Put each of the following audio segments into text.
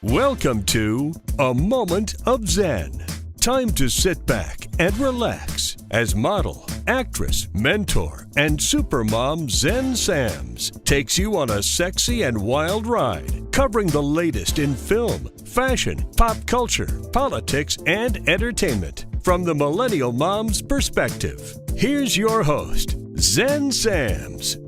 Welcome to A Moment of Zen. Time to sit back and relax as model, actress, mentor, and supermom Zen Sams takes you on a sexy and wild ride, covering the latest in film, fashion, pop culture, politics, and entertainment from the Millennial Moms perspective. Here's your host, Zen Sams.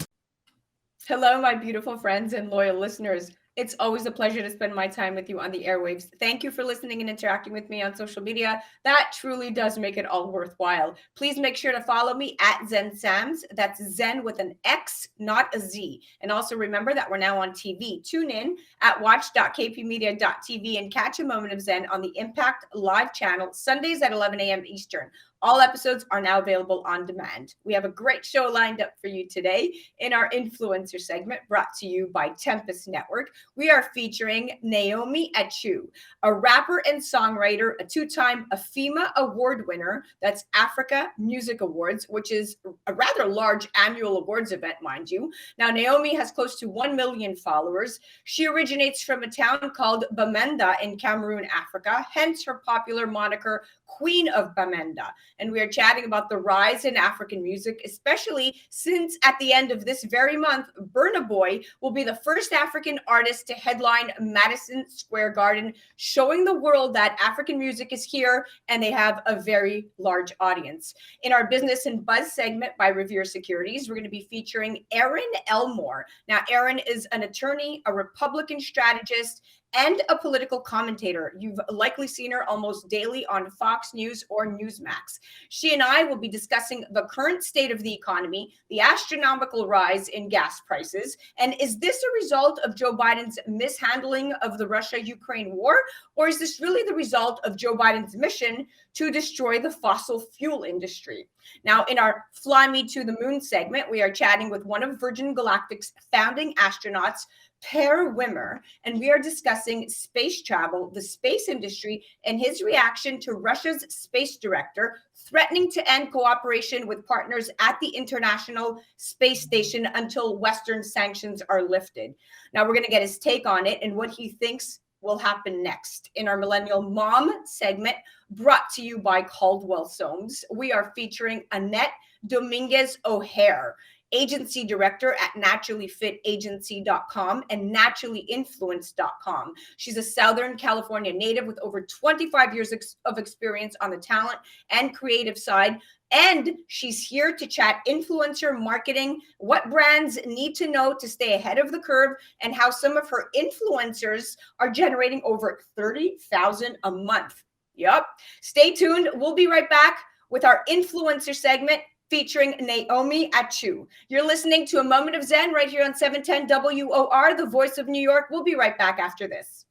Hello, my beautiful friends and loyal listeners. It's always a pleasure to spend my time with you on the airwaves. Thank you for listening and interacting with me on social media. That truly does make it all worthwhile. Please make sure to follow me at Zen Sams. That's Zen with an X, not a Z. And also remember that we're now on TV. Tune in at watch.kpmedia.tv and catch A Moment of Zen on the Impact Live channel, Sundays at 11 a.m. Eastern. All episodes are now available on demand. We have a great show lined up for you today in our influencer segment brought to you by Tempest Network. We are featuring Naomi Achu, a rapper and songwriter, a two-time AFIMA award winner. That's Africa Music Awards, which is a rather large annual awards event, mind you. Now, Naomi has close to 1 million followers. She originates from a town called Bamenda in Cameroon, Africa, hence her popular moniker, Queen of Bamenda. And we are chatting about the rise in African music, especially since at the end of this very month, Burna Boy will be the first African artist to headline Madison Square Garden, showing the world that African music is here and they have a very large audience. In our Business and Buzz segment by Revere Securities, we're going to be featuring Erin Elmore. Now, Erin is an attorney, a Republican strategist, and a political commentator. You've likely seen her almost daily on Fox News or Newsmax. She and I will be discussing the current state of the economy, the astronomical rise in gas prices, and is this a result of Joe Biden's mishandling of the Russia-Ukraine war, or is this really the result of Joe Biden's mission to destroy the fossil fuel industry? Now, in our Fly Me to the Moon segment, we are chatting with one of Virgin Galactic's founding astronauts, Per Wimmer, and we are discussing space travel, the space industry, and his reaction to Russia's space director threatening to end cooperation with partners at the International Space Station until Western sanctions are lifted. Now, we're going to get his take on it and what he thinks will happen next. In our Millennial Mom segment, brought to you by Caldwell Soames, we are featuring Annette Dominguez O'Hair, agency director at NaturallyFitAgency.com and NaturallyInfluenced.com. She's a Southern California native with over 25 years of experience on the talent and creative side. And she's here to chat influencer marketing, what brands need to know to stay ahead of the curve, and how some of her influencers are generating over $30,000 a month. Yep. Stay tuned. We'll be right back with our influencer segment featuring Naomi Achu. You're listening to A Moment of Zen right here on 710 WOR, the voice of New York. We'll be right back after this.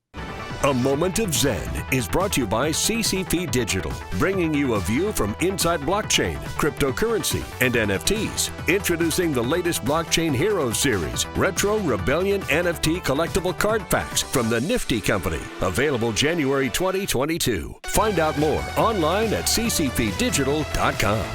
A Moment of Zen is brought to you by CCP Digital, bringing you a view from inside blockchain, cryptocurrency, and NFTs. Introducing the latest Blockchain Heroes series, Retro Rebellion NFT collectible card packs from the Nifty Company. Available January 2022. Find out more online at ccpdigital.com.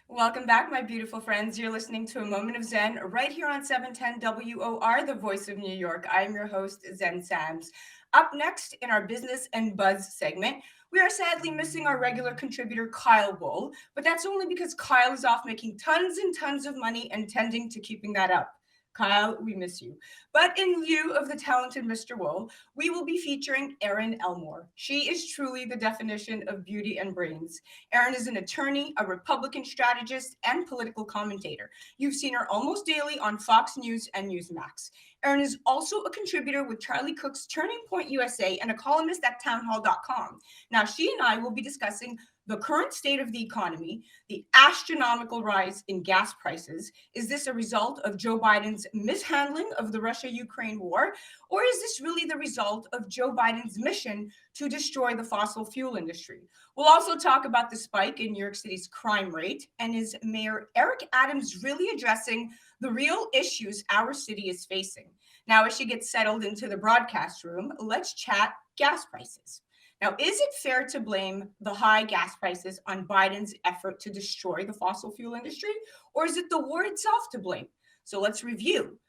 Welcome back, my beautiful friends. You're listening to A Moment of Zen right here on 710 WOR, the voice of New York. I'm your host, Zen Sams. Up next in our Business and Buzz segment, we are sadly missing our regular contributor, Kyle Bull, but that's only because Kyle is off making tons and tons of money and tending to keeping that up. Kyle, we miss you. But in lieu of the talented Mr. Wool, we will be featuring Erin Elmore. She is truly the definition of beauty and brains. Erin is an attorney, a Republican strategist, and political commentator. You've seen her almost daily on Fox News and Newsmax. Erin is also a contributor with Charlie Cook's Turning Point USA and a columnist at townhall.com. Now, she and I will be discussing the current state of the economy, the astronomical rise in gas prices. Is this a result of Joe Biden's mishandling of the Russia-Ukraine war? Or is this really the result of Joe Biden's mission to destroy the fossil fuel industry? We'll also talk about the spike in New York City's crime rate, and is Mayor Eric Adams really addressing the real issues our city is facing? Now, as she gets settled into the broadcast room, let's chat gas prices. Now, is it fair to blame the high gas prices on Biden's effort to destroy the fossil fuel industry, or is it the war itself to blame? So let's review.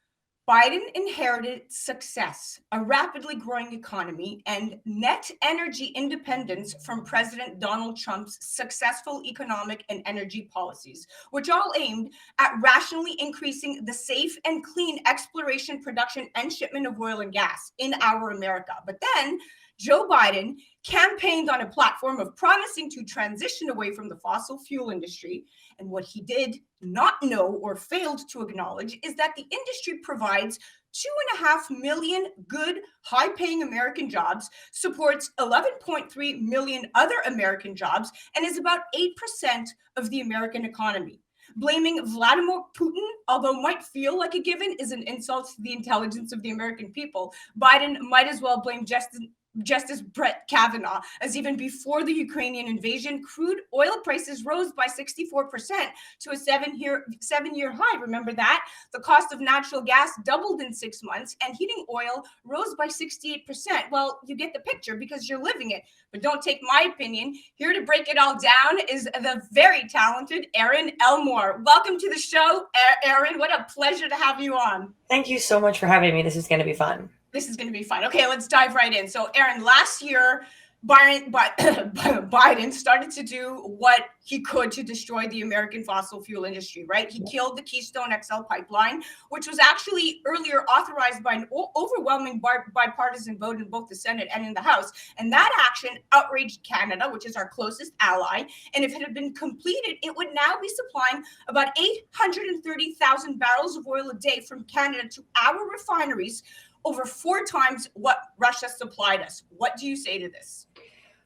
Biden inherited success, a rapidly growing economy, and net energy independence from President Donald Trump's successful economic and energy policies, which all aimed at rationally increasing the safe and clean exploration, production, and shipment of oil and gas in our America. But then Joe Biden campaigned on a platform of promising to transition away from the fossil fuel industry. And what he did not know or failed to acknowledge is that the industry provides 2.5 million good, high-paying American jobs, supports 11.3 million other American jobs, and is about 8% of the American economy. Blaming Vladimir Putin, although might feel like a given, is an insult to the intelligence of the American people. Biden might as well blame Justice Brett Kavanaugh, as even before the Ukrainian invasion, crude oil prices rose by 64% to a seven-year high. Remember that? The cost of natural gas doubled in 6 months, and heating oil rose by 68%. Well, you get the picture because you're living it. But don't take my opinion. Here to break it all down is the very talented Erin Elmore. Welcome to the show, Erin. What a pleasure to have you on. Thank you so much for having me. This is going to be fun. This is going to be fun. Okay, let's dive right in. So, Erin, last year, Biden started to do what he could to destroy the American fossil fuel industry, right? He killed the Keystone XL pipeline, which was actually earlier authorized by an overwhelming bipartisan vote in both the Senate and in the House. And that action outraged Canada, which is our closest ally. And if it had been completed, it would now be supplying about 830,000 barrels of oil a day from Canada to our refineries, over 4 times what Russia supplied us. What do you say to this?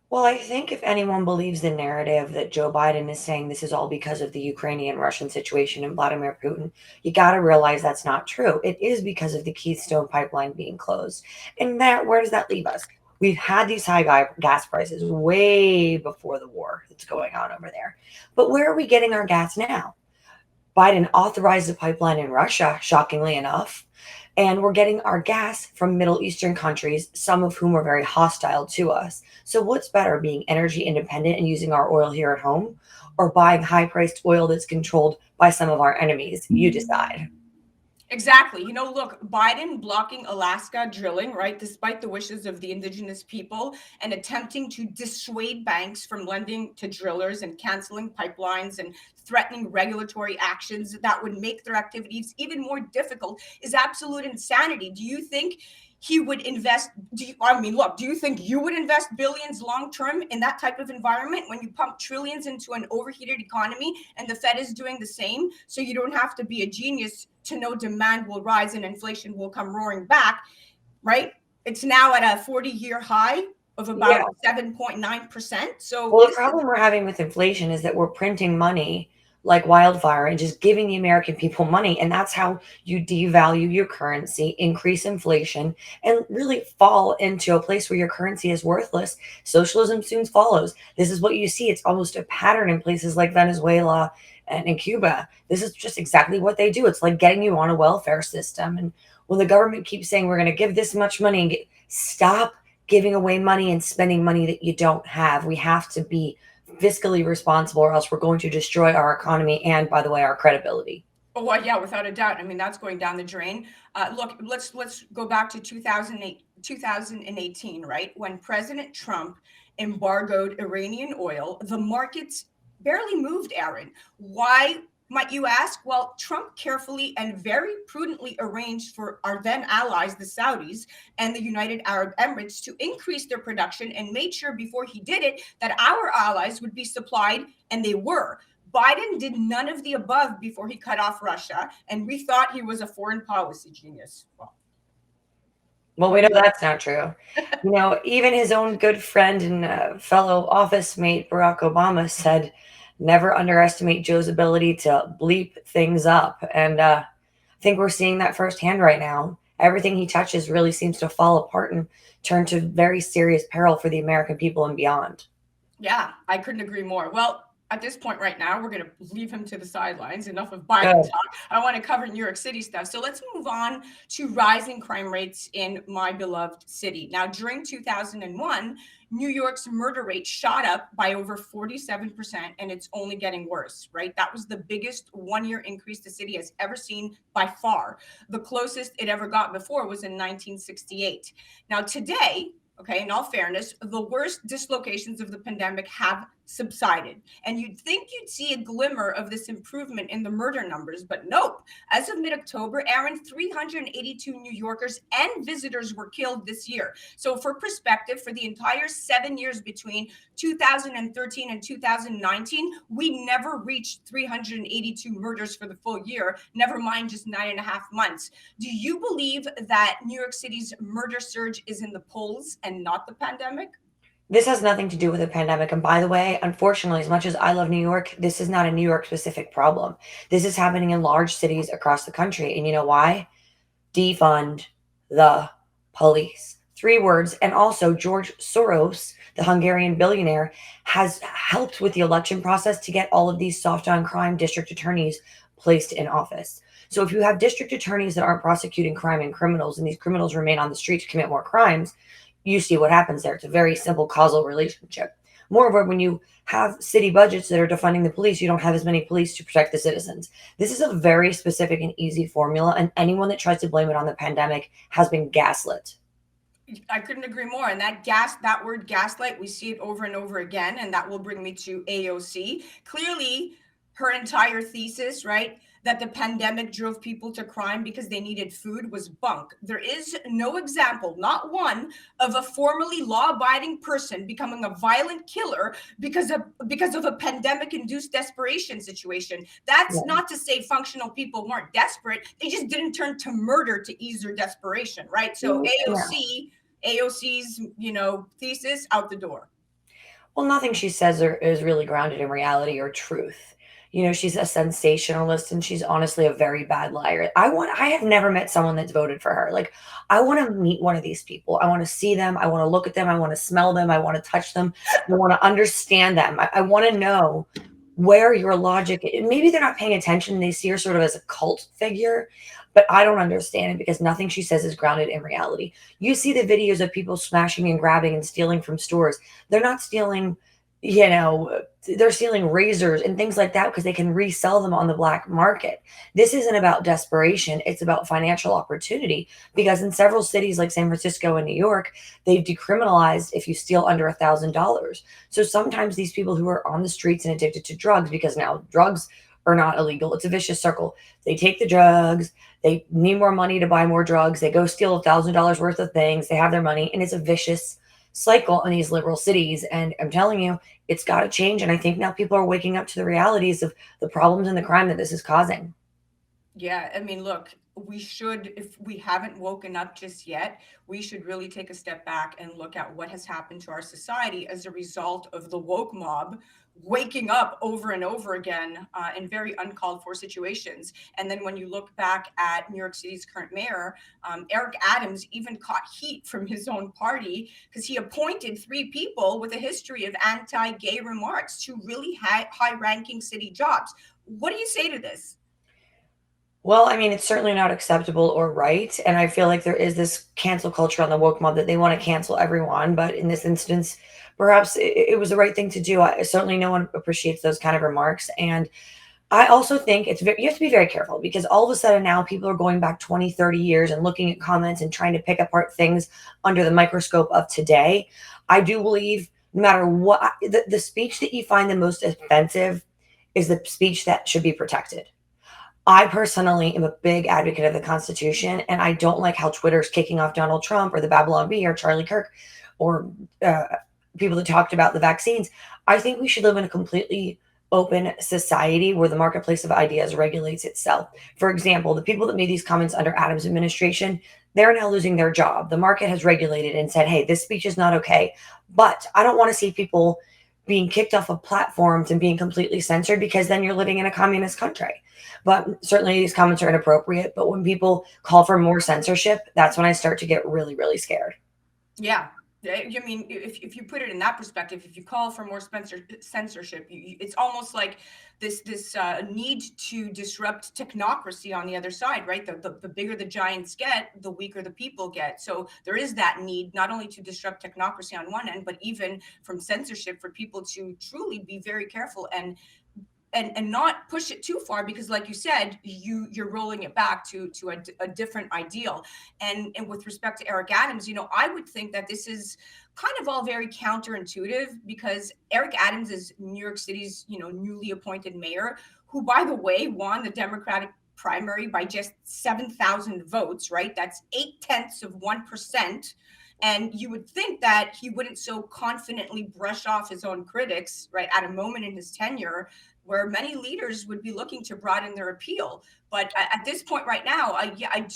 Well, I think if anyone believes the narrative that Joe Biden is saying this is all because of the Ukrainian-Russian situation and Vladimir Putin, you got to realize that's not true. It is because of the Keystone pipeline being closed. And where does that leave us? We've had these high gas prices way before the war that's going on over there. But where are we getting our gas now? Biden authorized the pipeline in Russia, shockingly enough. And we're getting our gas from Middle Eastern countries, some of whom are very hostile to us. So what's better, being energy independent and using our oil here at home, or buying high-priced oil that's controlled by some of our enemies? You decide. Exactly. You know, look, Biden blocking Alaska drilling, right, despite the wishes of the indigenous people, and attempting to dissuade banks from lending to drillers and canceling pipelines and threatening regulatory actions that would make their activities even more difficult is absolute insanity. Do you think he would invest? Do you think you would invest billions long term in that type of environment when you pump trillions into an overheated economy and the Fed is doing the same? So you don't have to be a genius to know demand will rise and inflation will come roaring back, right? It's now at a 40-year high of about 7.9%. So well, the problem we're having with inflation is that we're printing money like wildfire and just giving the American people money. And that's how you devalue your currency, increase inflation, and really fall into a place where your currency is worthless. Socialism soon follows. This is what you see. It's almost a pattern in places like Venezuela and in Cuba. This is just exactly what they do. It's like getting you on a welfare system. And when the government keeps saying, we're going to give this much money, and stop giving away money and spending money that you don't have. We have to be fiscally responsible, or else we're going to destroy our economy and, by the way, our credibility. Oh, well, yeah, without a doubt. I mean, that's going down the drain. Look, let's go back to 2018, right? When President Trump embargoed Iranian oil, the markets barely moved, Erin. Why, might you ask? Well, Trump carefully and very prudently arranged for our then allies, the Saudis and the United Arab Emirates, to increase their production and made sure before he did it that our allies would be supplied, and they were. Biden did none of the above before he cut off Russia, and we thought he was a foreign policy genius. Well, we know that's not true. You know, even his own good friend and fellow office mate, Barack Obama, said, never underestimate Joe's ability to bleep things up. And I think we're seeing that firsthand right now. Everything he touches really seems to fall apart and turn to very serious peril for the American people and beyond. Yeah, I couldn't agree more. Well, at this point right now, we're going to leave him to the sidelines. Enough of Biden talk. I want to cover New York City stuff. So let's move on to rising crime rates in my beloved city. Now, during 2001, New York's murder rate shot up by over 47%, and it's only getting worse, right? That was the biggest one-year increase the city has ever seen by far. The closest it ever got before was in 1968. Now, today, okay, in all fairness, the worst dislocations of the pandemic have subsided. And you'd think you'd see a glimmer of this improvement in the murder numbers, but nope. As of mid-October, Erin, 382 New Yorkers and visitors were killed this year. So for perspective, for the entire 7 years between 2013 and 2019, we never reached 382 murders for the full year, never mind just 9.5 months. Do you believe that New York City's murder surge is in the polls and not the pandemic? This has nothing to do with the pandemic. And by the way, unfortunately, as much as I love New York, this is not a New York specific problem. This is happening in large cities across the country. And you know why? Defund the police. 3 words. And also, George Soros, the Hungarian billionaire, has helped with the election process to get all of these soft on crime district attorneys placed in office. So if you have district attorneys that aren't prosecuting crime and criminals, and these criminals remain on the street to commit more crimes, you see what happens there. It's a very simple causal relationship. Moreover, when you have city budgets that are defunding the police, you don't have as many police to protect the citizens. This is a very specific and easy formula, and anyone that tries to blame it on the pandemic has been gaslit. I couldn't agree more. And that word gaslight, we see it over and over again. And that will bring me to AOC. Clearly, her entire thesis, right, that the pandemic drove people to crime because they needed food was bunk. There is no example, not one, of a formerly law-abiding person becoming a violent killer because of a pandemic-induced desperation situation. That's not to say functional people weren't desperate. They just didn't turn to murder to ease their desperation, right? So AOC's, thesis out the door. Well, nothing she says is really grounded in reality or truth. She's a sensationalist and she's honestly a very bad liar. I have never met someone that's voted for her. Like, I want to meet one of these people. I want to see them. I want to look at them. I want to smell them. I want to touch them. I want to understand them. I want to know where your logic is. Maybe they're not paying attention. They see her sort of as a cult figure, but I don't understand it because nothing she says is grounded in reality. You see the videos of people smashing and grabbing and stealing from stores. They're not stealing, they're stealing razors and things like that because they can resell them on the black market. This isn't about desperation. It's about financial opportunity, because in several cities like San Francisco and New York, they've decriminalized if you steal under $1,000. So sometimes these people who are on the streets and addicted to drugs, because now drugs are not illegal, it's a vicious circle. They take the drugs, they need more money to buy more drugs, they go steal $1,000 worth of things, they have their money, and it's a vicious cycle in these liberal cities. And I'm telling you, it's got to change. And I think now people are waking up to the realities of the problems and the crime that this is causing. Yeah, I mean, look, we should, if we haven't woken up just yet, we should really take a step back and look at what has happened to our society as a result of the woke mob waking up over and over again in very uncalled for situations. And then when you look back at New York City's current mayor, Eric Adams even caught heat from his own party because he appointed 3 people with a history of anti-gay remarks to really high-ranking city jobs. What do you say to this? Well, I mean, it's certainly not acceptable or right. And I feel like there is this cancel culture on the woke mob that they want to cancel everyone. But in this instance, perhaps it was the right thing to do. Certainly no one appreciates those kind of remarks. And I also think you have to be very careful, because all of a sudden now people are going back 20, 30 years and looking at comments and trying to pick apart things under the microscope of today. I do believe no matter what, the speech that you find the most offensive is the speech that should be protected. I personally am a big advocate of the Constitution, and I don't like how Twitter's kicking off Donald Trump or the Babylon Bee or Charlie Kirk or people that talked about the vaccines. I think we should live in a completely open society where the marketplace of ideas regulates itself. For example, the people that made these comments under Adams' administration, they're now losing their job. The market has regulated and said, hey, this speech is not okay. But I don't want to see people being kicked off of platforms and being completely censored, because then you're living in a communist country. But certainly these comments are inappropriate. But when people call for more censorship, that's when I start to get really, really scared. Yeah. I mean, if you put it in that perspective, if you call for more censorship, it's almost like this need to disrupt technocracy on the other side, right? The bigger the giants get, the weaker the people get. So there is that need not only to disrupt technocracy on one end, but even from censorship for people to truly be very careful and not push it too far, because like you said, you're rolling it back to a different ideal. And with respect to Eric Adams, I would think that this is kind of all very counterintuitive, because Eric Adams is New York City's newly appointed mayor, who, by the way, won the Democratic primary by just 7,000 votes, right? That's 0.8%. And you would think that he wouldn't so confidently brush off his own critics, right, at a moment in his tenure where many leaders would be looking to broaden their appeal. But at this point right now, I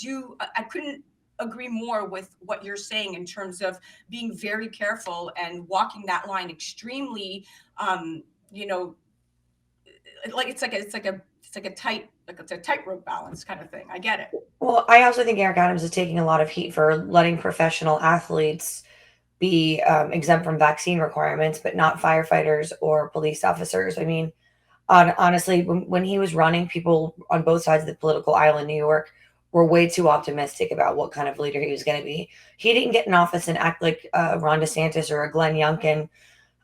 couldn't agree more with what you're saying in terms of being very careful and walking that line extremely, like it's a tightrope balance kind of thing. I get it. Well, I also think Eric Adams is taking a lot of heat for letting professional athletes be exempt from vaccine requirements, but not firefighters or police officers. I mean, honestly, when he was running, people on both sides of the political aisle in New York were way too optimistic about what kind of leader he was going to be. He didn't get in office and act like Ron DeSantis or a Glenn Youngkin.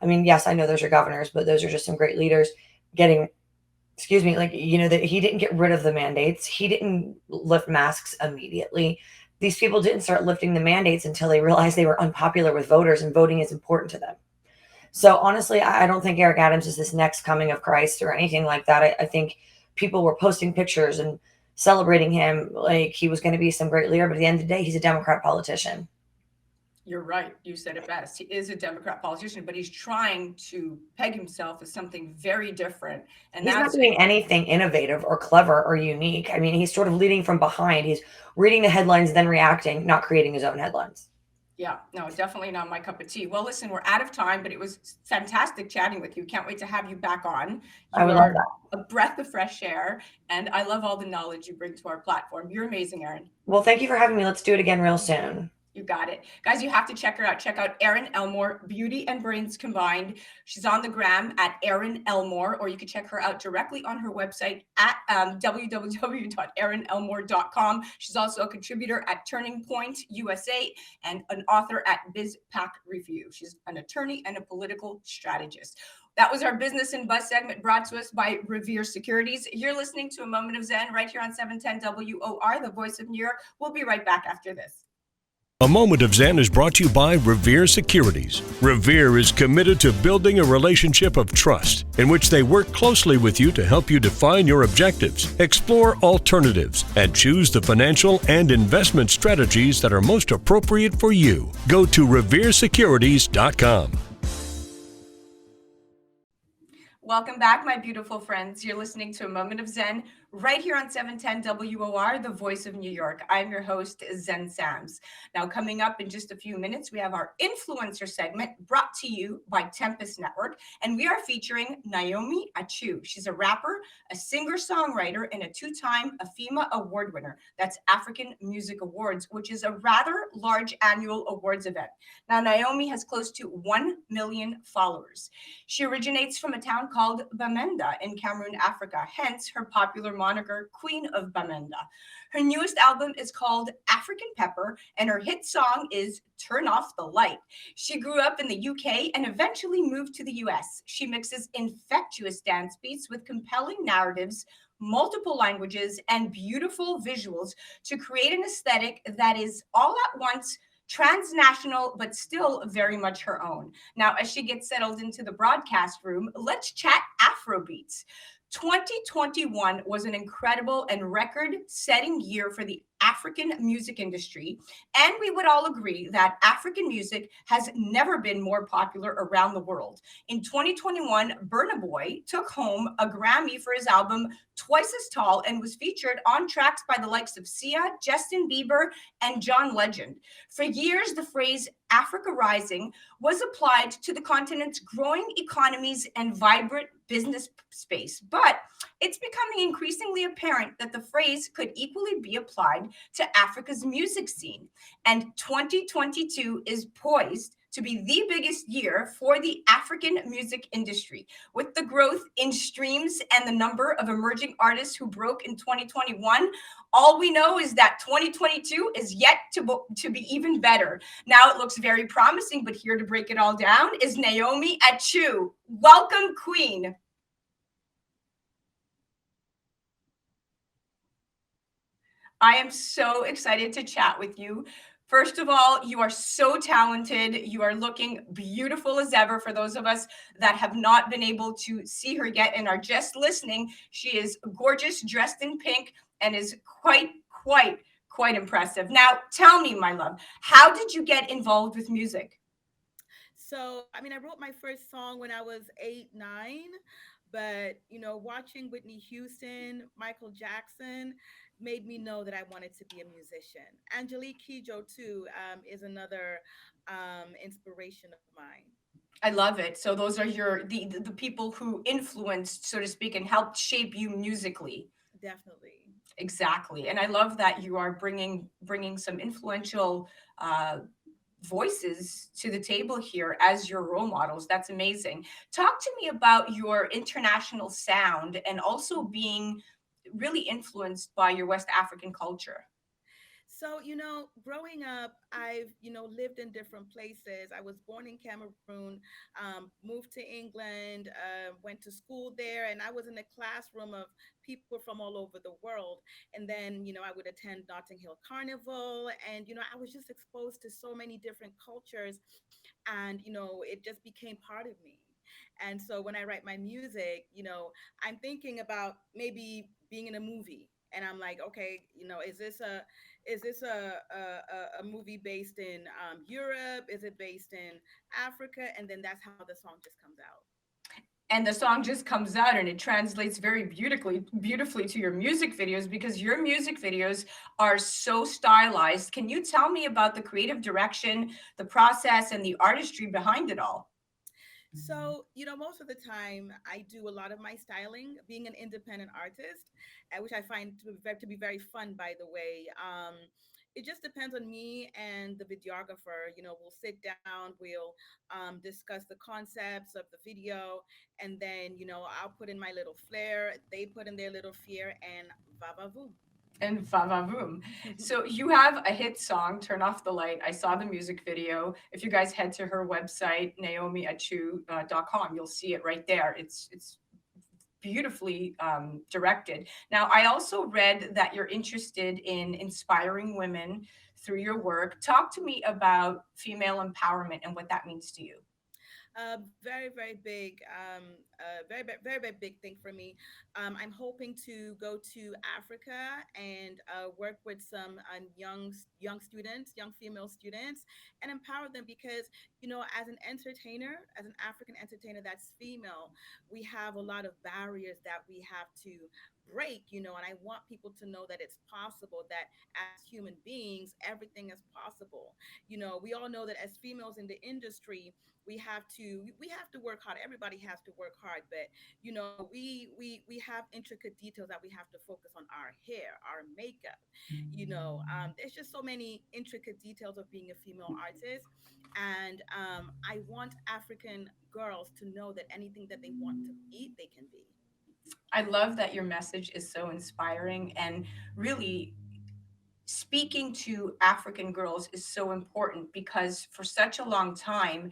I mean, yes, I know those are governors, but those are just some great leaders that he didn't get rid of the mandates. He didn't lift masks immediately. These people didn't start lifting the mandates until they realized they were unpopular with voters and voting is important to them. So honestly, I don't think Eric Adams is this next coming of Christ or anything like that. I think people were posting pictures and celebrating him like he was going to be some great leader, but at the end of the day, he's a Democrat politician. You're right. You said it best. He is a Democrat politician, but he's trying to peg himself as something very different. And he's not doing anything innovative or clever or unique. I mean, he's sort of leading from behind. He's reading the headlines, then reacting, not creating his own headlines. Yeah, no, definitely not my cup of tea. Well, listen, we're out of time, but it was fantastic chatting with you. Can't wait to have you back on. I would love that. A breath of fresh air, and I love all the knowledge you bring to our platform. You're amazing, Erin. Well, thank you for having me. Let's do it again real soon. You got it. Guys, you have to check her out. Check out Erin Elmore, Beauty and Brains Combined. She's on the gram at Erin Elmore, or you can check her out directly on her website at www.erinelmore.com. She's also a contributor at Turning Point USA and an author at BizPac Review. She's an attorney and a political strategist. That was our Business and Buzz segment brought to us by Revere Securities. You're listening to A Moment of Zen right here on 710 WOR, the voice of New York. We'll be right back after this. A Moment of Zen is brought to you by Revere Securities. Revere is committed to building a relationship of trust in which they work closely with you to help you define your objectives, explore alternatives, and choose the financial and investment strategies that are most appropriate for you. Go to reveresecurities.com. Welcome back, my beautiful friends. You're listening to A Moment of Zen right here on 710 WOR, the voice of New York. I'm your host, Zen Sams. Now, coming up in just a few minutes, we have our influencer segment brought to you by Tempest Network, and we are featuring Naomi Achu. She's a rapper, a singer-songwriter, and a two-time AFIMA award winner. That's African Music Awards, which is a rather large annual awards event. Now, Naomi has close to 1 million followers. She originates from a town called Bamenda in Cameroon, Africa, hence her popular moniker, Queen of Bamenda. Her newest album is called African Pepper, and her hit song is Turn Off the Light. She grew up in the UK and eventually moved to the US. She mixes infectious dance beats with compelling narratives, multiple languages, and beautiful visuals to create an aesthetic that is all at once transnational, but still very much her own. Now, as she gets settled into the broadcast room, let's chat Afrobeats. 2021 was an incredible and record-setting year for the African music industry, and we would all agree that African music has never been more popular around the world. In 2021, Burna Boy took home a Grammy for his album Twice as Tall and was featured on tracks by the likes of Sia, Justin Bieber, and John Legend. For years, the phrase Africa Rising was applied to the continent's growing economies and vibrant business space, but it's becoming increasingly apparent that the phrase could equally be applied to Africa's music scene. And 2022 is poised to be the biggest year for the African music industry. With the growth in streams and the number of emerging artists who broke in 2021, all we know is that 2022 is yet to be even better. Now it looks very promising, but here to break it all down is Naomi Achu. Welcome, Queen. I am so excited to chat with you. First of all, you are so talented. You are looking beautiful as ever. For those of us that have not been able to see her yet and are just listening, she is gorgeous, dressed in pink, and is quite impressive. Now, tell me, my love, how did you get involved with music? So, I mean, I wrote my first song when I was 8, 9, but, watching Whitney Houston, Michael Jackson made me know that I wanted to be a musician. Angelique Kidjo, too, is another inspiration of mine. I love it. So those are the people who influenced, so to speak, and helped shape you musically. Definitely. Exactly. And I love that you are bringing some influential voices to the table here as your role models. That's amazing. Talk to me about your international sound and also being really influenced by your West African culture. So, growing up, I've, lived in different places. I was born in Cameroon, moved to England, went to school there, and I was in a classroom of people from all over the world. And then, I would attend Notting Hill Carnival, and, I was just exposed to so many different cultures, and, it just became part of me. And so when I write my music, I'm thinking about maybe being in a movie. And I'm like, okay, is this a movie based in Europe? Is it based in Africa? And then that's how the song just comes out. And the song just comes out and it translates very beautifully to your music videos, because your music videos are so stylized. Can you tell me about the creative direction, the process, and the artistry behind it all? So, most of the time I do a lot of my styling, being an independent artist, which I find to be very fun, by the way. It just depends on me and the videographer. We'll sit down, we'll discuss the concepts of the video, and then, I'll put in my little flair, they put in their little flair, and va va voom. And Vavavoom. So you have a hit song, Turn Off the Light. I saw the music video. If you guys head to her website, naomiachu.com, you'll see it right there. It's beautifully directed. Now, I also read that you're interested in inspiring women through your work. Talk to me about female empowerment and what that means to you. Very, very big, very, very big thing for me. I'm hoping to go to Africa and work with some young students, young female students, and empower them, because as an entertainer, as an African entertainer that's female, we have a lot of barriers that we have to break. And I want people to know that it's possible, that as human beings, everything is possible. We all know that as females in the industry, we have to work hard. Everybody has to work hard, but we have intricate details that we have to focus on: our hair, our makeup. There's just so many intricate details of being a female artist, and I want African girls to know that anything that they want to be, they can be. I love that your message is so inspiring, and really speaking to African girls is so important, because for such a long time,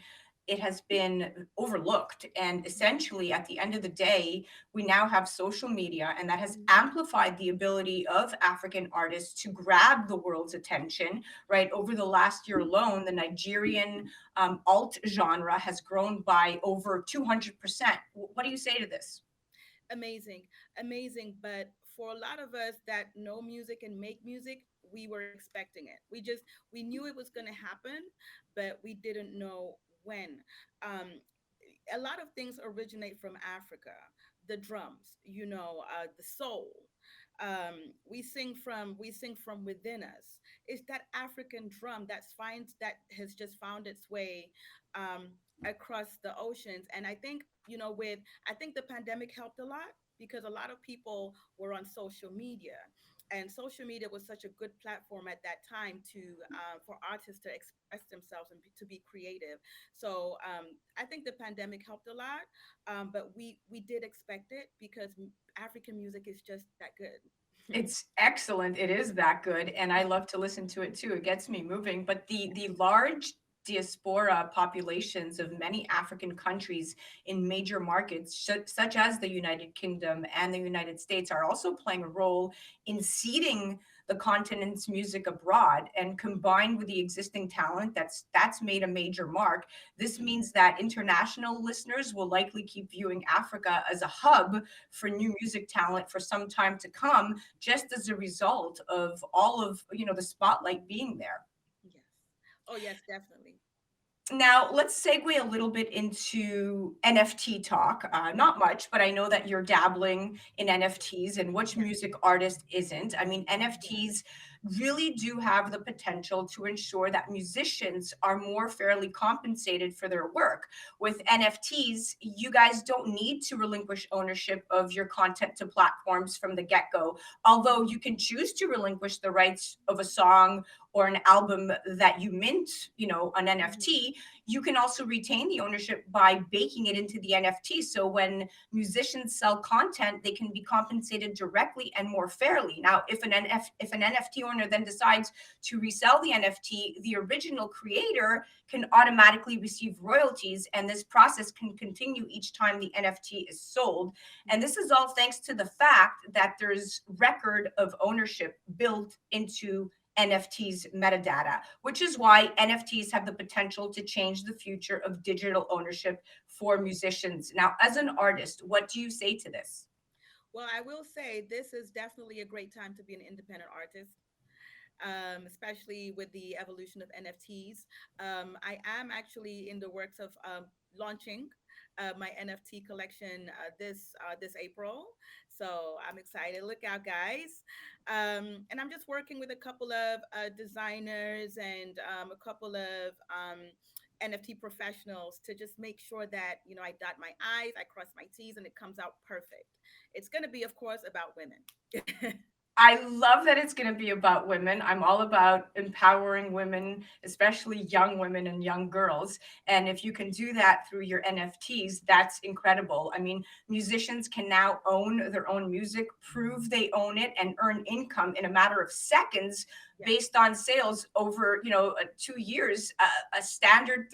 it has been overlooked. And essentially, at the end of the day, we now have social media, and that has amplified the ability of African artists to grab the world's attention, right? Over the last year alone, the Nigerian alt genre has grown by over 200%. What do you say to this? Amazing, amazing. But for a lot of us that know music and make music, we were expecting it. We knew it was going to happen, but we didn't know when. Um, a lot of things originate from Africa. The drums, the soul. We sing from within us. It's that African drum that has just found its way across the oceans. And I think, I think the pandemic helped a lot, because a lot of people were on social media, and social media was such a good platform at that time to for artists to express themselves and to be creative. So I think the pandemic helped a lot, but we did expect it because African music is just that good. It's excellent. It is that good, and I love to listen to it too. It gets me moving. But the large diaspora populations of many African countries in major markets, such as the United Kingdom and the United States, are also playing a role in seeding the continent's music abroad. And combined with the existing talent that's made a major mark, this means that international listeners will likely keep viewing Africa as a hub for new music talent for some time to come, just as a result of all of the spotlight being there. Yes. Oh yes, definitely. Now, let's segue a little bit into NFT talk. Not much, but I know that you're dabbling in NFTs, and which Yes. music artist isn't? I mean, Yes. NFTs really do have the potential to ensure that musicians are more fairly compensated for their work. With NFTs, you guys don't need to relinquish ownership of your content to platforms from the get go, although you can choose to relinquish the rights of a song or an album that you mint, an Mhm. NFT. You can also retain the ownership by baking it into the NFT. So when musicians sell content, they can be compensated directly and more fairly. Now, if an NFT owner then decides to resell the NFT, the original creator can automatically receive royalties, and this process can continue each time the NFT is sold. And this is all thanks to the fact that there's record of ownership built into NFTs metadata, which is why NFTs have the potential to change the future of digital ownership for musicians. Now, as an artist, what do you say to this? Well, I will say this is definitely a great time to be an independent artist, especially with the evolution of NFTs. I am actually in the works of launching my NFT collection this April, so I'm excited. Look out, guys! And I'm just working with a couple of designers and a couple of NFT professionals to just make sure that I dot my I's, I cross my T's, and it comes out perfect. It's going to be, of course, about women. I love that it's going to be about women. I'm all about empowering women, especially young women and young girls. And if you can do that through your NFTs, that's incredible. I mean, musicians can now own their own music, prove they own it, and earn income in a matter of seconds Yes. based on sales over 2 years. A standard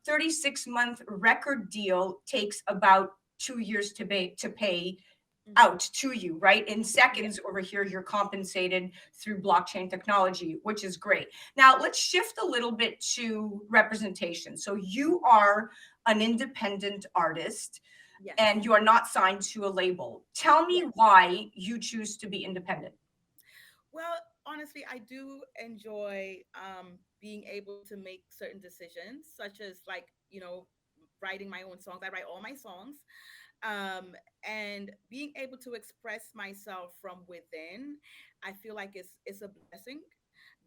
36-month record deal takes about 2 years to pay Hmm. out to you, right? In Yeah. seconds over here, you're compensated through blockchain technology, which is great. Now, let's shift a little bit to representation. So, you are an independent artist Yes. and you are not signed to a label. Tell me Yes. why you choose to be independent. Well, honestly, I do enjoy being able to make certain decisions, such as like, writing my own songs. I write all my songs. And being able to express myself from within, I feel like it's a blessing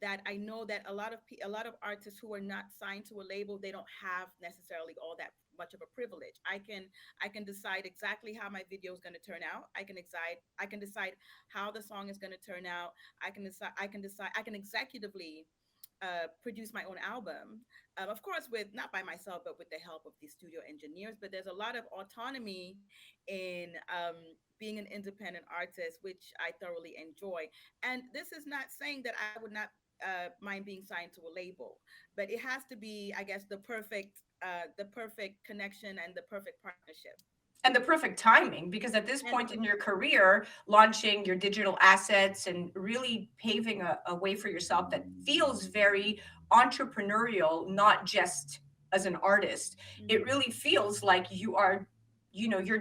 that I know that a lot of artists who are not signed to a label, they don't have necessarily all that much of a privilege. I can decide exactly how my video is going to turn out. I can decide how the song is going to turn out. I can executively produce my own album, of course, with not by myself, but with the help of the studio engineers. But there's a lot of autonomy in being an independent artist, which I thoroughly enjoy. And this is not saying that I would not mind being signed to a label, but it has to be, I guess, the perfect connection and the perfect partnership. And the perfect timing, because at this And the point in perfect your timing. career, launching your digital assets and really paving a way for yourself that feels very entrepreneurial, not just as an artist. It Hmm. really feels like you're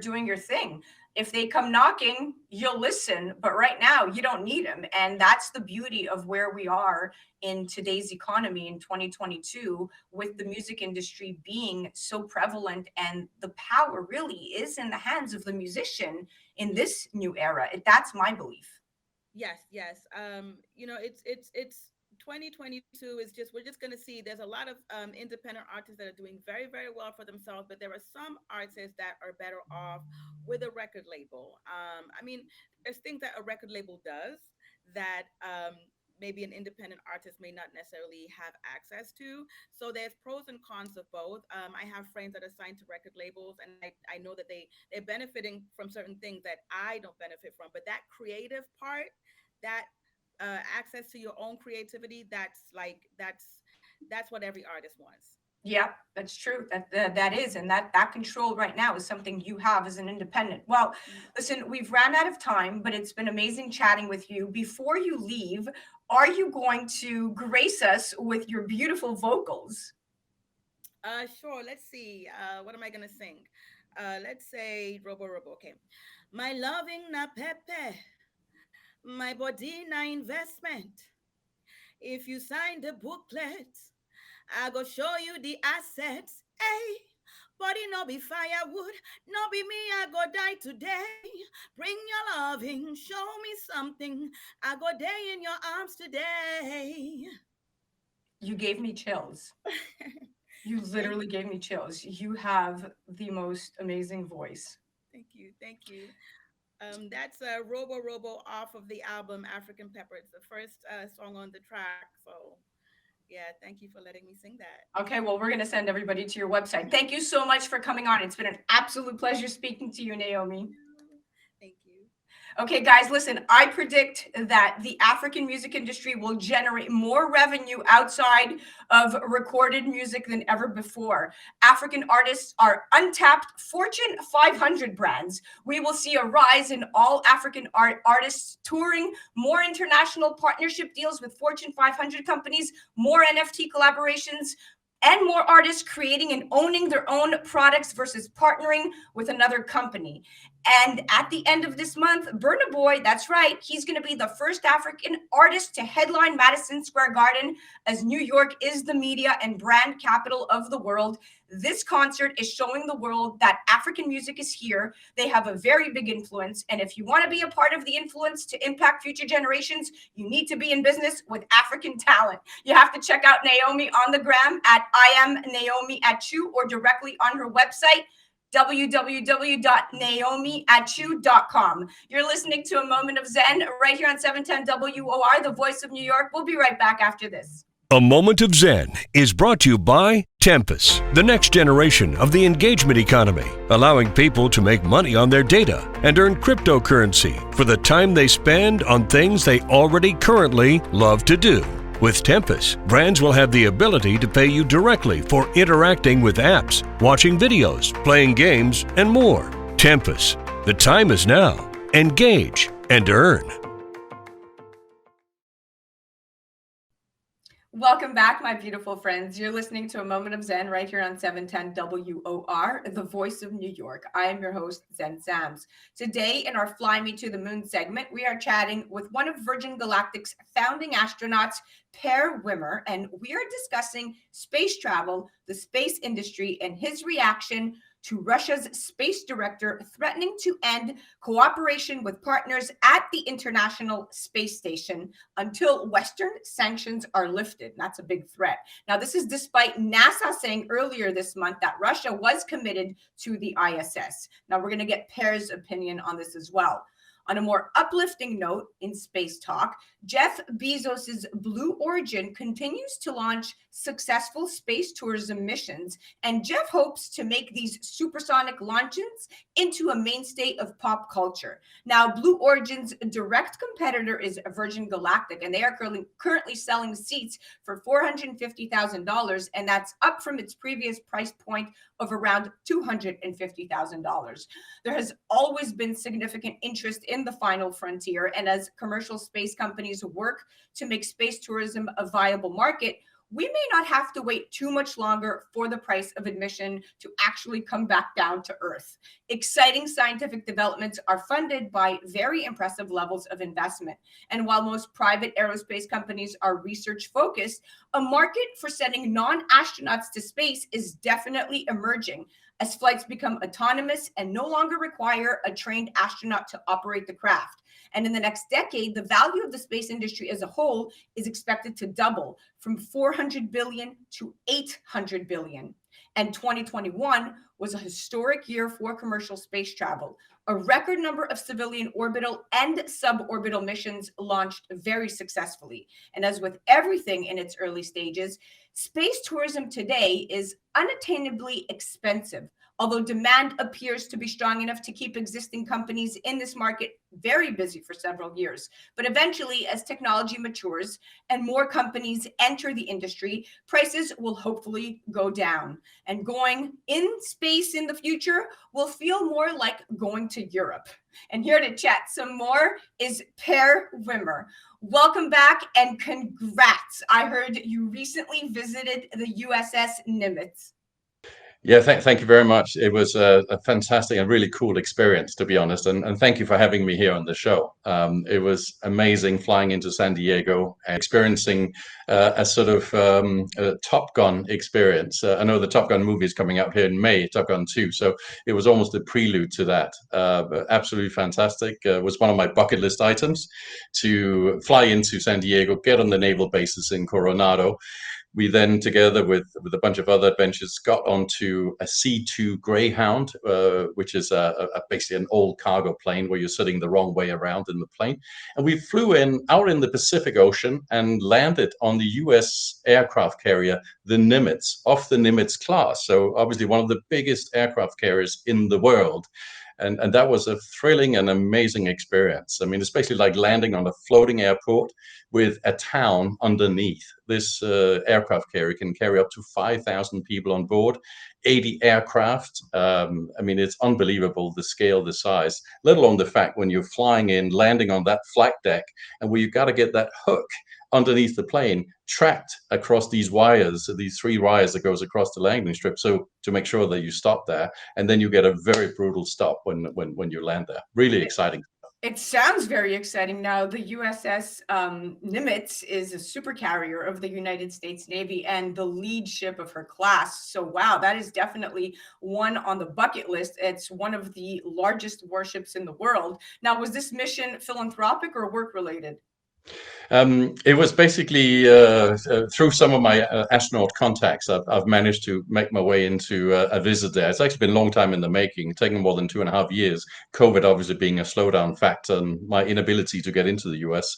doing your thing. If they come knocking, you'll listen, but right now you don't need them. And that's the beauty of where we are in today's economy in 2022, with the Hmm. music industry being so prevalent, and the power really is in the hands of the musician in this new era. That's my belief. Yes, yes. It's 2022 is just, we're just going to see there's a lot of independent artists that are doing very, very well for themselves, but there are some artists that are better off with a record label. I mean, there's things that a record label does that maybe an independent artist may not necessarily have access to. So there's pros and cons of both. I have friends that are signed to record labels, and I know that they're benefiting from certain things that I don't benefit from. But that creative part, that access to your own creativity, that's what every artist wants. Yeah, that's true. That is, and that control right now is something you have as an independent. Well, listen, we've ran out of time, but it's been amazing chatting with you. Before you leave, are you going to grace us with your beautiful vocals? Sure. Let's see. What am I gonna sing? Let's say Robo. Okay. My loving na pepe, my body na investment. If you sign the booklet, I go show you the assets. Hey, body no be firewood, no be me, I go die today. Bring your loving, show me something. I go day in your arms today. You gave me chills. You literally gave me chills. You have the most amazing voice. Thank you. Thank you. That's Robo off of the album African Pepper. It's the first song on the track. So yeah, thank you for letting me sing that. Okay, well, we're going to send everybody to your website. Thank you so much for coming on. It's been an absolute pleasure speaking to you, Naomi. Thank you. Okay, guys, listen, I predict that the African music industry will generate more revenue outside of recorded music than ever before. African artists are untapped Fortune 500 brands. We will see a rise in all African artists touring, more international partnership deals with Fortune 500 companies, more NFT collaborations, and more artists creating and owning their own products versus partnering with another company. And at the end of this month, Burna Boy, that's right, he's going to be the first African artist to headline Madison Square Garden, as New York is the media and brand capital of the world. This concert is showing the world that African music is here. They have a very big influence. And if you want to be a part of the influence to impact future generations, you need to be in business with African talent. You have to check out Naomi on the gram at I am Naomi Achu, or directly on her website, www.naomiachu.com. You're listening to A Moment of Zen right here on 710 WOR, the voice of New York. We'll be right back after this. A Moment of Zen is brought to you by Tempus, the next generation of the engagement economy, allowing people to make money on their data and earn cryptocurrency for the time they spend on things they already currently love to do. With Tempus, brands will have the ability to pay you directly for interacting with apps, watching videos, playing games, and more. Tempus, the time is now. Engage and earn. Welcome back, my beautiful friends. You're listening to A Moment of Zen right here on 710 WOR, the voice of New York. I am your host, Zen Sams. Today, in our Fly Me to the Moon segment, we are chatting with one of Virgin Galactic's founding astronauts, Per Wimmer, and we are discussing space travel, the space industry, and his reaction to Russia's space director threatening to end cooperation with partners at the International Space Station until Western sanctions are lifted. That's a big threat. Now, this is despite NASA saying earlier this month that Russia was committed to the ISS. Now, we're going to get Per's opinion on this as well. On a more uplifting note in space talk, Jeff Bezos's Blue Origin continues to launch successful space tourism missions, and Jeff hopes to make these supersonic launches into a mainstay of pop culture. Now, Blue Origin's direct competitor is Virgin Galactic, and they are currently selling seats for $450,000, and that's up from its previous price point of around $250,000. There has always been significant interest in the final frontier, and as commercial space companies work to make space tourism a viable market, we may not have to wait too much longer for the price of admission to actually come back down to Earth. Exciting scientific developments are funded by very impressive levels of investment. And while most private aerospace companies are research focused, a market for sending non-astronauts to space is definitely emerging as flights become autonomous and no longer require a trained astronaut to operate the craft. And in the next decade, the value of the space industry as a whole is expected to double from 400 billion to 800 billion. And 2021 was a historic year for commercial space travel. A record number of civilian orbital and suborbital missions launched very successfully. And as with everything in its early stages, space tourism today is unattainably expensive, although demand appears to be strong enough to keep existing companies in this market very busy for several years. But eventually, as technology matures and more companies enter the industry, prices will hopefully go down. And going in space in the future will feel more like going to Europe. And here to chat some more is Per Wimmer. Welcome back and congrats. I heard you recently visited the USS Nimitz. Yeah, thank you very much. It was a fantastic and really cool experience, to be honest. And thank you for having me here on the show. It was amazing flying into San Diego and experiencing a sort of a Top Gun experience. I know the Top Gun movie is coming out here in May, Top Gun 2. So it was almost a prelude to that. But absolutely fantastic. It was one of my bucket list items to fly into San Diego, get on the naval bases in Coronado. We then, together with a bunch of other adventures, got onto a C-2 Greyhound, which is basically an old cargo plane where you're sitting the wrong way around in the plane. And we flew out in the Pacific Ocean and landed on the U.S. aircraft carrier, the Nimitz, off the Nimitz class. So obviously one of the biggest aircraft carriers in the world. And that was a thrilling and amazing experience. I mean, it's basically like landing on a floating airport with a town underneath. This aircraft carrier can carry up to 5,000 people on board, 80 aircraft. I mean, it's unbelievable, the scale, the size, let alone the fact when you're flying in, landing on that flight deck, and where you've got to get that hook underneath the plane tracked across these wires, these 3 wires that goes across the landing strip, so to make sure that you stop there, and then you get a very brutal stop when you land there. Really exciting. It sounds very exciting. Now, the USS Nimitz is a supercarrier of the United States Navy and the lead ship of her class. So, wow, that is definitely one on the bucket list. It's one of the largest warships in the world. Now, was this mission philanthropic or work-related? It was basically through some of my astronaut contacts, I've managed to make my way into a visit there. It's actually been a long time in the making, taking more than 2.5 years. COVID obviously being a slowdown factor, and my inability to get into the US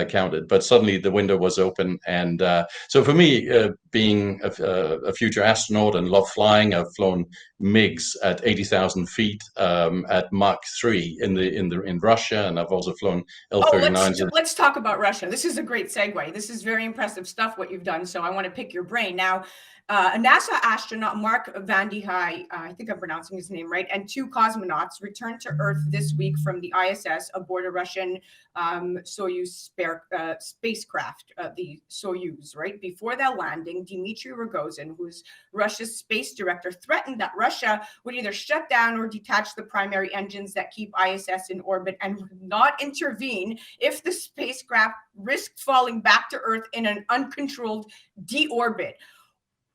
counted. But suddenly the window was open, and so for me, being a future astronaut and love flying, I've flown MiGs at 80,000 feet at Mach 3 in Russia, and I've also flown L-39s. Let's talk about Russia. This is a great segue. This is very impressive stuff, what you've done. So I want to pick your brain. Now, a NASA astronaut, Mark Vande Hei, I think I'm pronouncing his name right, and 2 cosmonauts returned to Earth this week from the ISS aboard a Russian Soyuz spacecraft, the Soyuz, right? Before that landing, Dmitry Rogozin, who's Russia's space director, threatened that Russia would either shut down or detach the primary engines that keep ISS in orbit and would not intervene if the spacecraft risked falling back to Earth in an uncontrolled deorbit.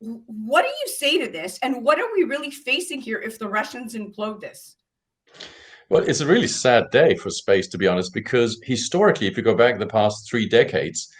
What do you say to this? And what are we really facing here if the Russians implode this? Well, it's a really sad day for space, to be honest, because historically, if you go back the past 3 decades,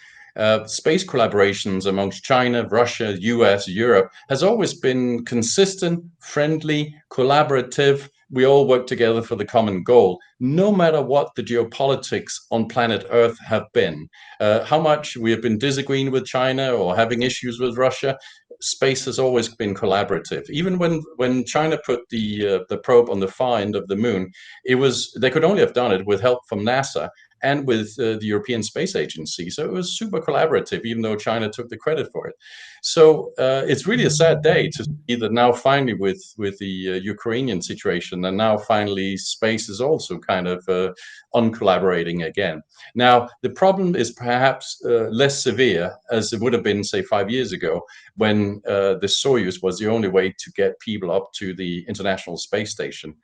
space collaborations amongst China, Russia, US, Europe has always been consistent, friendly, collaborative. We all work together for the common goal, no matter what the geopolitics on planet Earth have been. How much we have been disagreeing with China or having issues with Russia, space has always been collaborative. Even when China put the probe on the far end of the moon, they could only have done it with help from NASA and with the European Space Agency. So it was super collaborative, even though China took the credit for it. So it's really a sad day to see that now finally with the Ukrainian situation, and now finally space is also kind of uncollaborating again. Now, the problem is perhaps less severe as it would have been, say, 5 years ago, when the Soyuz was the only way to get people up to the International Space Station.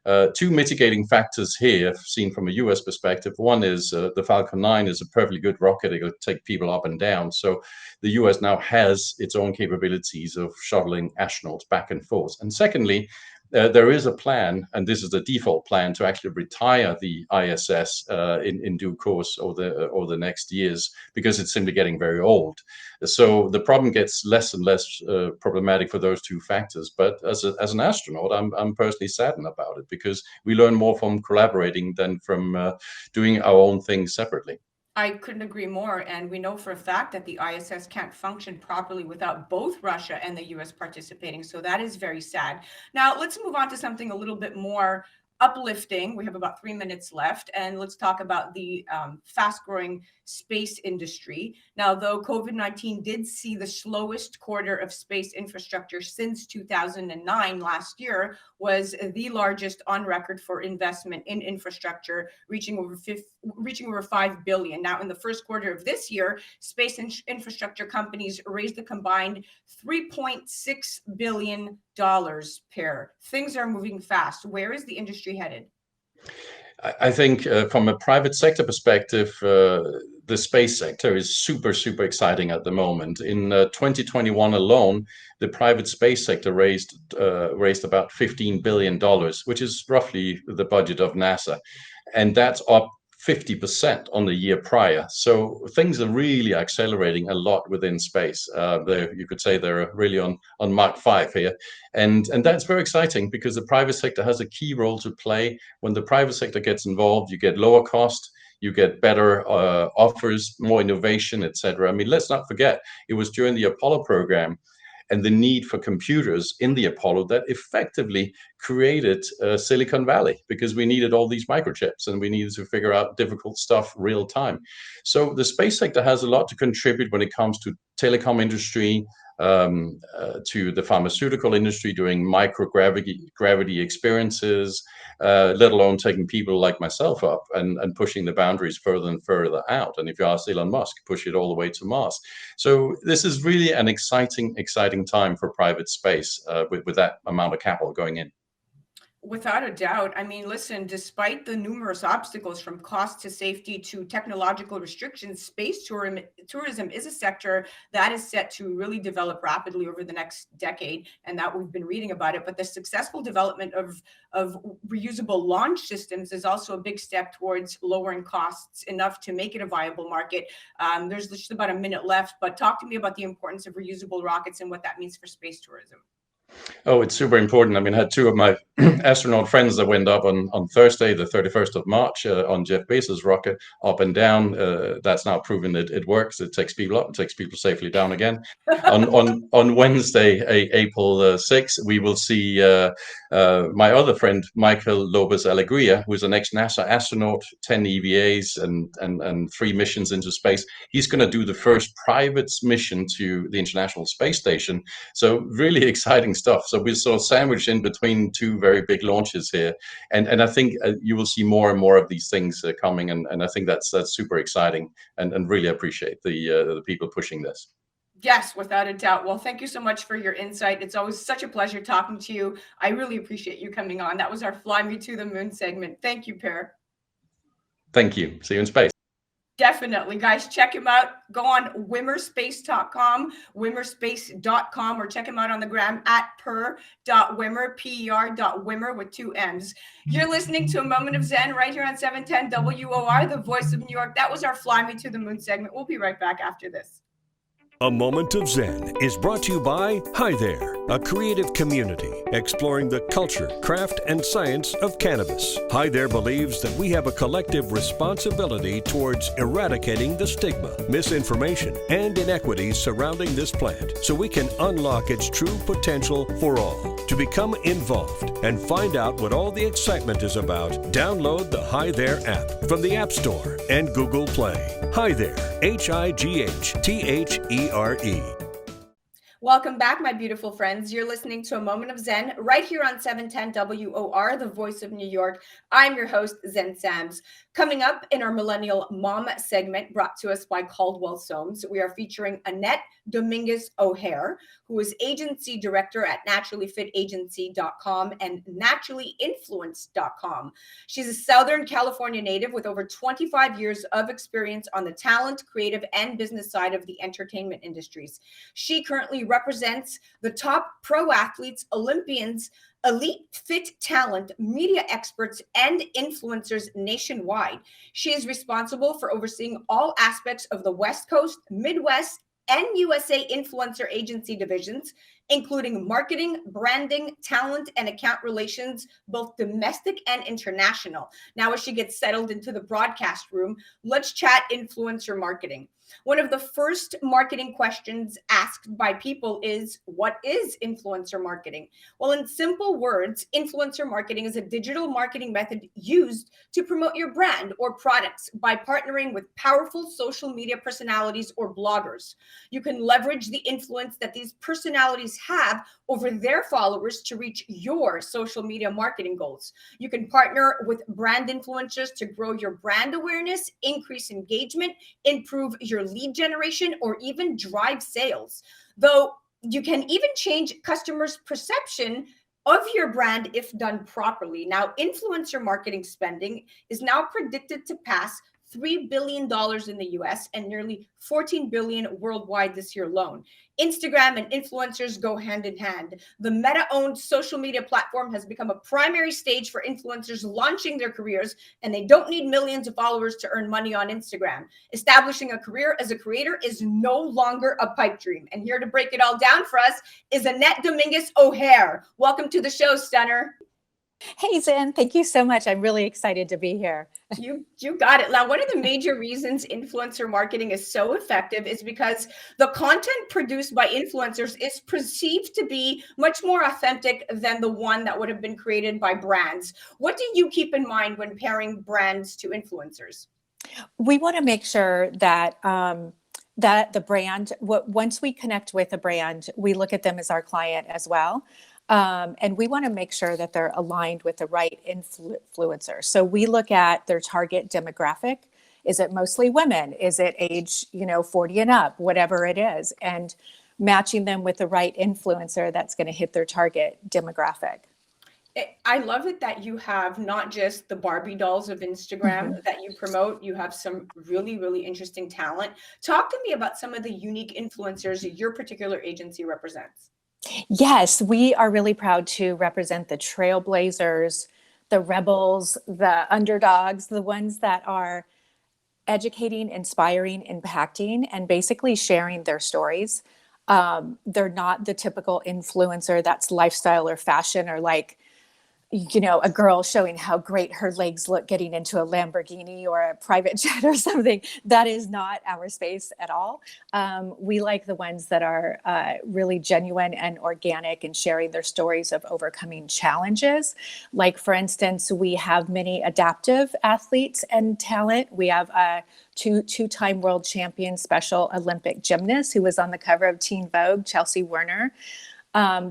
2 mitigating factors here, seen from a US perspective. One is the Falcon 9 is a perfectly good rocket. It will take people up and down. So the US now has its own capabilities of shuttling astronauts back and forth. And secondly, there is a plan, and this is the default plan, to actually retire the ISS in due course over the next years, because it's simply getting very old. So the problem gets less and less problematic for those two factors. But as an astronaut, I'm personally saddened about it, because we learn more from collaborating than from doing our own things separately. I couldn't agree more. And we know for a fact that the ISS can't function properly without both Russia and the US participating. So that is very sad. Now, let's move on to something a little bit more uplifting. We have about 3 minutes left, and let's talk about the fast-growing space industry. Now, though COVID-19 did see the slowest quarter of space infrastructure since 2009, last year was the largest on record for investment in infrastructure, reaching over 5 billion. Now, in the first quarter of this year, space infrastructure companies raised a combined $3.6 billion. Per, things are moving fast. Where is the industry headed? I think from a private sector perspective, the space sector is super exciting at the moment. In 2021 alone, the private space sector raised about $15 billion, which is roughly the budget of NASA. And that's up 50% on the year prior. So things are really accelerating a lot within space. You could say they're really on Mach 5 here. And that's very exciting, because the private sector has a key role to play. When the private sector gets involved, you get lower cost, you get better offers, more innovation, etc. I mean, let's not forget, it was during the Apollo program and the need for computers in the Apollo that effectively created Silicon Valley, because we needed all these microchips and we needed to figure out difficult stuff real time. So the space sector has a lot to contribute when it comes to telecom industry, to the pharmaceutical industry doing microgravity experiences, let alone taking people like myself up and pushing the boundaries further and further out. And if you ask Elon Musk, push it all the way to Mars. So this is really an exciting time for private space with that amount of capital going in. Without a doubt. I mean, listen, despite the numerous obstacles from cost to safety to technological restrictions, space tourism is a sector that is set to really develop rapidly over the next decade, and that we've been reading about it. But the successful development of reusable launch systems is also a big step towards lowering costs enough to make it a viable market. There's just about a minute left, but talk to me about the importance of reusable rockets and what that means for space tourism. Oh, it's super important. I mean, I had two of my astronaut friends that went up on Thursday, the 31st of March, on Jeff Bezos' rocket, up and down. That's now proven that it works. It takes people up, it takes people safely down again. On Wednesday, April 6th, we will see my other friend, Michael Lopez Alegria, who's an ex-NASA astronaut, 10 EVAs and 3 missions into space. He's going to do the first private mission to the International Space Station. So really exciting stuff. So we're sort of sandwiched in between two very big launches here, and I think you will see more and more of these things coming, and I think that's super exciting, and really appreciate the people pushing this. Yes, without a doubt. Well, thank you so much for your insight. It's always such a pleasure talking to you. I really appreciate you coming on. That was our Fly Me to the Moon segment. Thank you, Per. Thank you. See you in space. Definitely, guys, check him out. Go on wimmerspace.com, wimmerspace.com, or check him out on the gram at per.wimmer, per.wimmer with 2 M's. You're listening to A Moment of Zen right here on 710 WOR, the voice of New York. That was our Fly Me to the Moon segment. We'll be right back after this. A Moment of Zen is brought to you by Hi There, a creative community exploring the culture, craft, and science of cannabis. Hi There believes that we have a collective responsibility towards eradicating the stigma, misinformation, and inequities surrounding this plant so we can unlock its true potential for all. To become involved and find out what all the excitement is about, download the Hi There app from the App Store and Google Play. Hi There, HIGHTHERE. Welcome back, my beautiful friends. You're listening to A Moment of Zen right here on 710 WOR, the voice of New York. I'm your host, Zen Sams. Coming up in our Millennial Mom segment brought to us by Caldwell Soames, we are featuring Annette Dominguez O'Hair, who is agency director at NaturallyFitAgency.com and NaturallyInfluenced.com. She's a Southern California native with over 25 years of experience on the talent, creative, and business side of the entertainment industries. She currently represents the top pro athletes, Olympians, elite fit talent, media experts, and influencers nationwide. She is responsible for overseeing all aspects of the West Coast, Midwest, and USA influencer agency divisions, including marketing, branding, talent, and account relations, both domestic and international. Now, as she gets settled into the broadcast room, let's chat influencer marketing. One of the first marketing questions asked by people is, what is influencer marketing? Well, in simple words, influencer marketing is a digital marketing method used to promote your brand or products by partnering with powerful social media personalities or bloggers. You can leverage the influence that these personalities have over their followers to reach your social media marketing goals. You can partner with brand influencers to grow your brand awareness, increase engagement, improve your lead generation, or even drive sales. Though you can even change customers' perception of your brand if done properly. Now, influencer marketing spending is now predicted to pass $3 billion in the US and nearly $14 billion worldwide this year alone. Instagram and influencers go hand in hand. The Meta-owned social media platform has become a primary stage for influencers launching their careers, and they don't need millions of followers to earn money on Instagram. Establishing a career as a creator is no longer a pipe dream. And here to break it all down for us is Annette Dominguez O'Hair. Welcome to the show, Stunner. Hey, Zen, thank you so much. I'm really excited to be here. You got it. Now, one of the major reasons influencer marketing is so effective is because the content produced by influencers is perceived to be much more authentic than the one that would have been created by brands. What do you keep in mind when pairing brands to influencers? We want to make sure that that the brand, once we connect with a brand, we look at them as our client as well. And we want to make sure that they're aligned with the right influencer. So we look at their target demographic. Is it mostly women? Is it age, 40 and up, whatever it is, and matching them with the right influencer that's going to hit their target demographic. I love it that you have not just the Barbie dolls of Instagram that you promote. You have some really, really interesting talent. Talk to me about some of the unique influencers your particular agency represents. Yes, we are really proud to represent the trailblazers, the rebels, the underdogs, the ones that are educating, inspiring, impacting, and basically sharing their stories. They're not the typical influencer that's lifestyle or fashion or like, a girl showing how great her legs look getting into a Lamborghini or a private jet or something. That is not our space at all. We like the ones that are really genuine and organic and sharing their stories of overcoming challenges. Like, for instance, we have many adaptive athletes and talent. We have a two-time world champion Special Olympic gymnast who was on the cover of Teen Vogue, Chelsea Werner.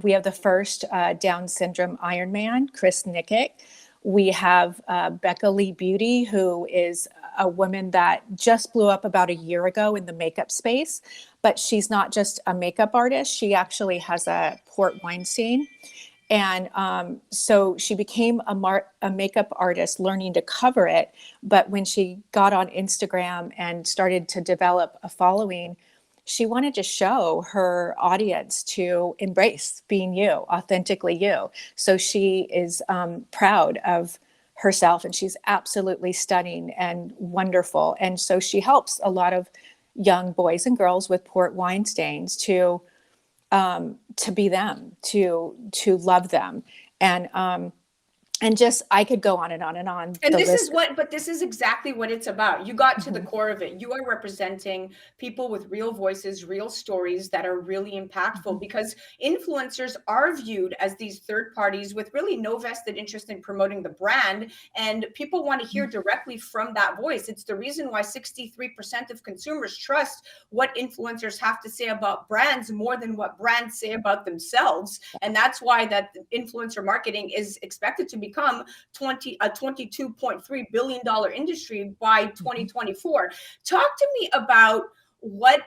We have the first Down syndrome Ironman, Chris Nikic. We have Becca Lee Beauty, who is a woman that just blew up about a year ago in the makeup space, but she's not just a makeup artist. She actually has a port wine scene. And so she became a makeup artist learning to cover it. But when she got on Instagram and started to develop a following, she wanted to show her audience to embrace being you, authentically you. So she is proud of herself, and she's absolutely stunning and wonderful. And so she helps a lot of young boys and girls with port wine stains to be them, to love them. And just, I could go on and on and on. And this is exactly what it's about. You got to the core of it. You are representing people with real voices, real stories that are really impactful, because influencers are viewed as these third parties with really no vested interest in promoting the brand. And people want to hear directly from that voice. It's the reason why 63% of consumers trust what influencers have to say about brands more than what brands say about themselves. And that's why that influencer marketing is expected to become a $22.3 billion industry by 2024. Talk to me about what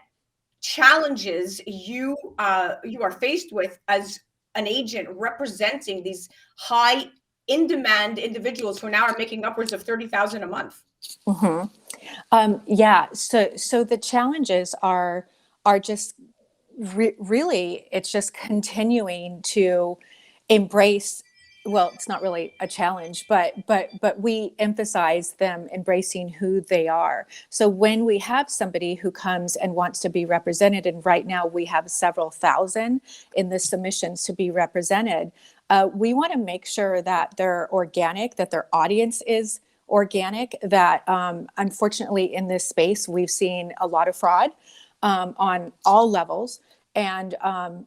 challenges you are faced with as an agent representing these high in-demand individuals who now are making upwards of $30,000 a month. Yeah. So the challenges are just really, it's just continuing to embrace. Well, it's not really a challenge, but we emphasize them embracing who they are. So when we have somebody who comes and wants to be represented, and right now we have several thousand in the submissions to be represented, we want to make sure that they're organic, that their audience is organic, that unfortunately in this space we've seen a lot of fraud on all levels, and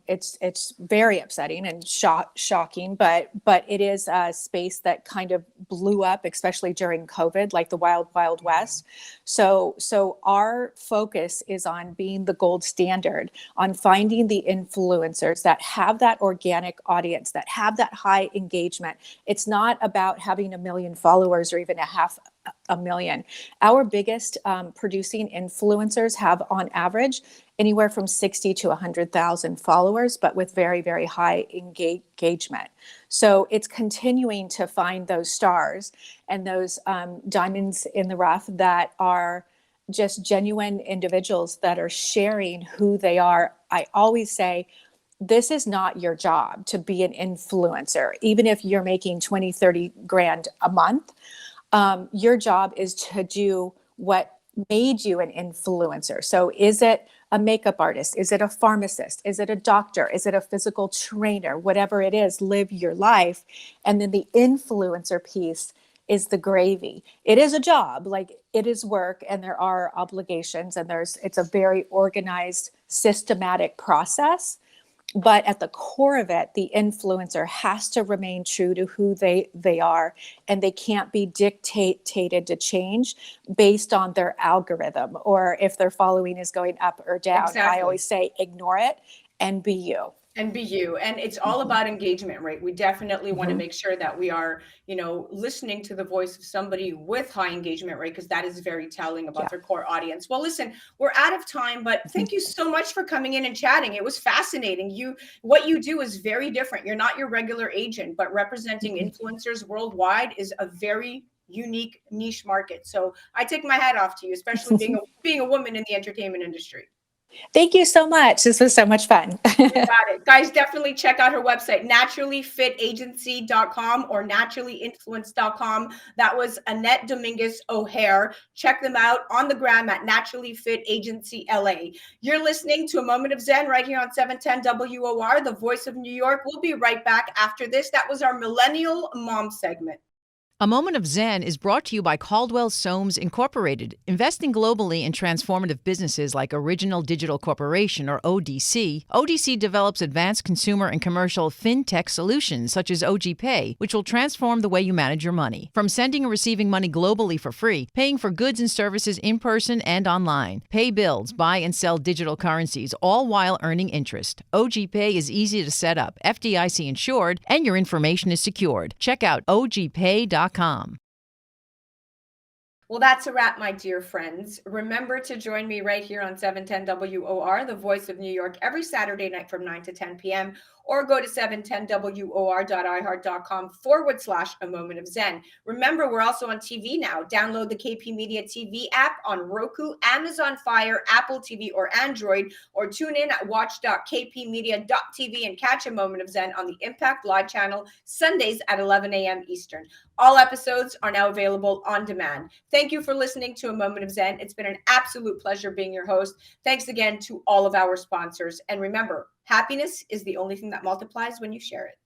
it's very upsetting and shocking. But it is a space that kind of blew up, especially during COVID, like the wild west. So our focus is on being the gold standard, on finding the influencers that have that organic audience, that have that high engagement. It's not about having 1 million followers or even a half a million. Our biggest producing influencers have on average anywhere from 60 to 100,000 followers, but with very, very high engagement. So it's continuing to find those stars and those diamonds in the rough that are just genuine individuals that are sharing who they are. I always say, this is not your job to be an influencer, even if you're making 20, 30 grand a month. Your job is to do what made you an influencer. So is it a makeup artist? Is it a pharmacist? Is it a doctor? Is it a physical trainer? Whatever it is, live your life. And then the influencer piece is the gravy. It is a job, like it is work, and there are obligations, and it's a very organized, systematic process. But at the core of it, the influencer has to remain true to who they are, and they can't be dictated to change based on their algorithm or if their following is going up or down. Exactly. I always say, ignore it and be you. And be you. And it's all about engagement, right? We definitely want to make sure that we are, listening to the voice of somebody with high engagement, right? Because that is very telling about their core audience. Well, listen, we're out of time, but thank you so much for coming in and chatting. It was fascinating. What you do is very different. You're not your regular agent, but representing influencers worldwide is a very unique niche market. So I take my hat off to you, especially being a woman in the entertainment industry. Thank you so much. This was so much fun. You got it. Guys, definitely check out her website, NaturallyFitAgency.com or NaturallyInfluenced.com. That was Annette Dominguez O'Hair. Check them out on the gram at NaturallyFitAgency LA. You're listening to A Moment of Zen right here on 710 WOR, the voice of New York. We'll be right back after this. That was our Millennial Moms segment. A Moment of Zen is brought to you by Caldwell Soames Incorporated, investing globally in transformative businesses like Original Digital Corporation, or ODC. ODC develops advanced consumer and commercial fintech solutions such as OG Pay, which will transform the way you manage your money. From sending and receiving money globally for free, paying for goods and services in person and online, pay bills, buy and sell digital currencies, all while earning interest. OG Pay is easy to set up, FDIC insured, and your information is secured. Check out ogpay.com. Well, that's a wrap, my dear friends. Remember to join me right here on 710 WOR, the voice of New York, every Saturday night from 9 to 10 p.m. Or go to 710WOR.iheart.com/A Moment of Zen. Remember, we're also on TV now. Download the KP Media TV app on Roku, Amazon Fire, Apple TV, or Android, or tune in at watch.kpmedia.tv and catch A Moment of Zen on the Impact Live channel Sundays at 11 a.m. Eastern. All episodes are now available on demand. Thank you for listening to A Moment of Zen. It's been an absolute pleasure being your host. Thanks again to all of our sponsors. And remember, happiness is the only thing that multiplies when you share it.